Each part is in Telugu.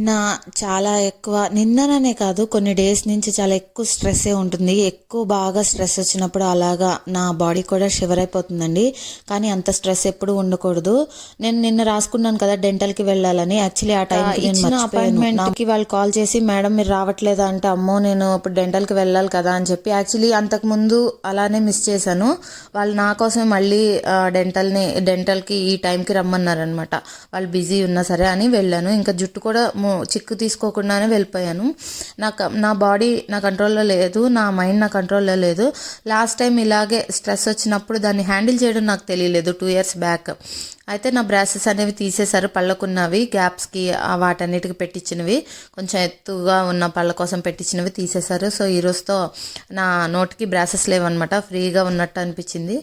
నిన్న చాలా ఎక్కువ నిన్ననే కాదు కొన్ని డేస్ నుంచి చాలా ఎక్కువ స్ట్రెస్సే ఉంటుంది. ఎక్కువ బాగా స్ట్రెస్ వచ్చినప్పుడు అలాగా నా బాడీ కూడా షివర్ అయిపోతుందండి. కానీ అంత స్ట్రెస్ ఎప్పుడు ఉండకూడదు. నేను నిన్న రాసుకున్నాను కదా డెంటల్కి వెళ్ళాలని. యాక్చువల్లీ ఆ టైంకి నేను మర్చిపోయాను. అపాయింట్మెంట్కి వాళ్ళు కాల్ చేసి మేడం మీరు రావట్లేదా అంటే అమ్మో నేను ఇప్పుడు డెంటల్కి వెళ్ళాలి కదా అని చెప్పి యాక్చువల్లీ అంతకుముందు అలానే మిస్ చేశాను. వాళ్ళు నా కోసమే మళ్ళీ డెంటల్కి ఈ టైంకి రమ్మన్నారనమాట. వాళ్ళు బిజీ ఉన్నా సరే అని వెళ్ళాను. ఇంకా జుట్టు కూడా చిక్కు తీసుకోకుండానే వెళ్ళిపోయాను. నా బాడీ నా కంట్రోల్లో లేదు, నా మైండ్ నా కంట్రోల్లో లేదు. లాస్ట్ టైం ఇలాగే స్ట్రెస్ వచ్చినప్పుడు దాన్ని హ్యాండిల్ చేయడం నాకు తెలియలేదు 2 years బ్యాక్. అయితే నా బ్రాసెస్ అనేవి తీసేశారు. పళ్ళకున్నవి గ్యాప్స్కి వాటన్నిటికి పెట్టించినవి, కొంచెం ఎత్తుగా ఉన్న పళ్ళ కోసం పెట్టించినవి తీసేశారు. సో ఈ రోజుతో నా నోటికి బ్రాసెస్ లేవన్నమాట, ఫ్రీగా ఉన్నట్టు అనిపించింది.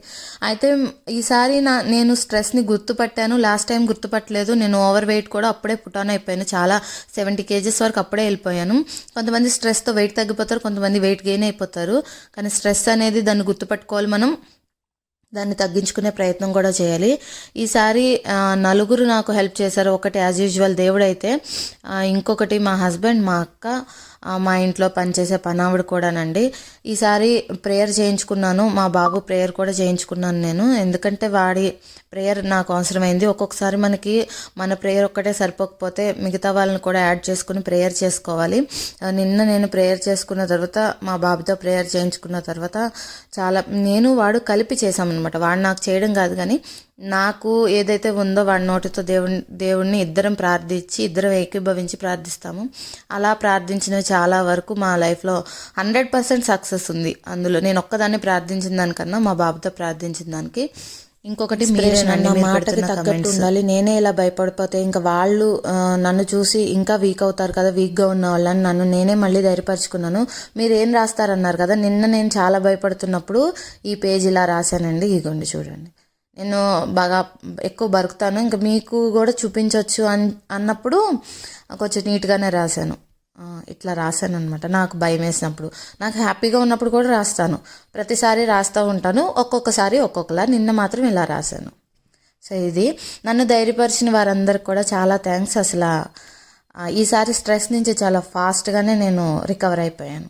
అయితే ఈసారి నేను స్ట్రెస్ని గుర్తుపట్టాను. లాస్ట్ టైం గుర్తుపట్టలేదు. నేను ఓవర్ వెయిట్ కూడా అప్పుడే పుటాన్ అయిపోయాను. చాలా 70 kgs వరకు అప్పుడే వెళ్ళిపోయాను. కొంతమంది స్ట్రెస్తో వెయిట్ తగ్గిపోతారు, కొంతమంది వెయిట్ గెయిన్ అయిపోతారు. కానీ స్ట్రెస్ అనేది దాన్ని గుర్తుపట్టుకోవాలి, మనం దాన్ని తగ్గించుకునే ప్రయత్నం కూడా చేయాలి. ఈసారి నలుగురు నాకు హెల్ప్ చేశారు. ఒకటి యాజ్ యూజువల్ దేవుడైతే, ఇంకొకటి మా హస్బెండ్, మా అక్క, మా ఇంట్లో పనిచేసే పనావిడ కూడానండి. ఈసారి ప్రేయర్ చేయించుకున్నాను. మా బాబు ప్రేయర్ కూడా చేయించుకున్నాను నేను, ఎందుకంటే వాడి ప్రేయర్ నాకు అవసరమైంది. ఒక్కొక్కసారి మనకి మన ప్రేయర్ ఒక్కటే సరిపోకపోతే మిగతా వాళ్ళని కూడా యాడ్ చేసుకుని ప్రేయర్ చేసుకోవాలి. నిన్న నేను ప్రేయర్ చేసుకున్న తర్వాత మా బాబుతో ప్రేయర్ చేయించుకున్న తర్వాత నేను వాడు కలిపి చేశామన్నమాట. వాడు నాకు చేయడం కాదు, కానీ నాకు ఏదైతే ఉందో వాడి నోటితో దేవుణ్ణి ఇద్దరం ఏకీభవించి ప్రార్థిస్తాము. అలా ప్రార్థించినవి చాలా వరకు మా లైఫ్లో 100% సక్సెస్ ఉంది. అందులో నేను ఒక్కదాన్ని ప్రార్థించిన దానికన్నా మా బాబుతో ప్రార్థించిన దానికి. ఇంకొకటి నా మాటకి తగ్గట్టు ఉండాలి. నేనే ఇలా భయపడిపోతే ఇంకా వాళ్ళు నన్ను చూసి ఇంకా వీక్ అవుతారు కదా, వీక్గా ఉన్న వాళ్ళని నన్ను నేనే మళ్ళీ ధైర్యపరుచుకున్నాను. మీరు ఏం రాస్తారన్నారు కదా, నిన్న నేను చాలా భయపడుతున్నప్పుడు ఈ పేజ్ ఇలా రాశానండి. ఇగోండి చూడండి, నేను బాగా ఎక్కువ బరుకుతాను, ఇంకా మీకు కూడా చూపించవచ్చు అన్నప్పుడు కొంచెం నీట్గానే రాశాను. ఇట్లా రాశాను అనమాట. నాకు భయం వేసినప్పుడు, నాకు హ్యాపీగా ఉన్నప్పుడు కూడా రాస్తాను. ప్రతిసారి రాస్తూ ఉంటాను, ఒక్కొక్కసారి ఒక్కొక్కలా. నిన్న మాత్రం ఇలా రాశాను. సో ఇది నన్ను ధైర్యపరిచిన వారందరికి కూడా చాలా థ్యాంక్స్. అసలు ఈసారి స్ట్రెస్ నుంచి చాలా ఫాస్ట్గానే నేను రికవర్ అయిపోయాను.